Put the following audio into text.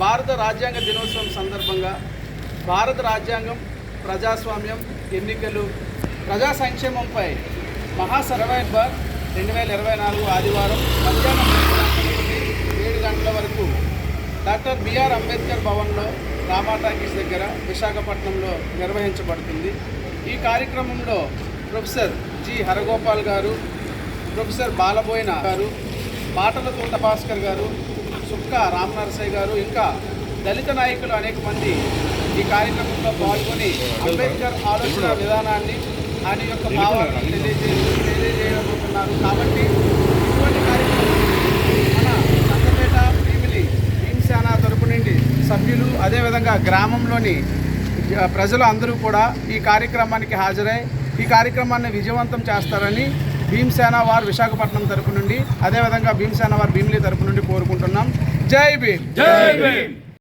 భారత రాజ్యాంగ దినోత్సవం సందర్భంగా భారత రాజ్యాంగం, ప్రజాస్వామ్యం, ఎన్నికలు, ప్రజా సంక్షేమంపై మహాసర్వైబర్ 2024 ఆదివారం మధ్యాహ్నం 7 గంటల వరకు డాక్టర్ బిఆర్ అంబేద్కర్ భవన్లో రామాటాకీస్ దగ్గర విశాఖపట్నంలో నిర్వహించబడుతుంది. ఈ కార్యక్రమంలో ప్రొఫెసర్ జి హరగోపాల్ గారు, ప్రొఫెసర్ బాలబోయిన గారు, పాటల తోట భాస్కర్ గారు, సుక్క రామనరసయ్య గారు, ఇంకా దళిత నాయకులు అనేక మంది ఈ కార్యక్రమంలో పాల్గొని అంబేద్కర్ ఆలోచన విధానాన్ని, ఆయన యొక్క భావాలను తెలియజేయబోతున్నారు. కాబట్టి ఇటువంటి కార్యక్రమం మన సంగపేట భీమసేన తరపు నుండి సభ్యులు, అదేవిధంగా గ్రామంలోని ప్రజలు అందరూ కూడా ఈ కార్యక్రమానికి హాజరై ఈ కార్యక్రమాన్ని విజయవంతం చేస్తారని భీమసేన వారు విశాఖపట్నం తరపు నుండి, అదేవిధంగా భీమసేన వారు భీమిలి తరపు నుండి కోరుకుంటున్నాం. జై భీమ్. జై భీమ్.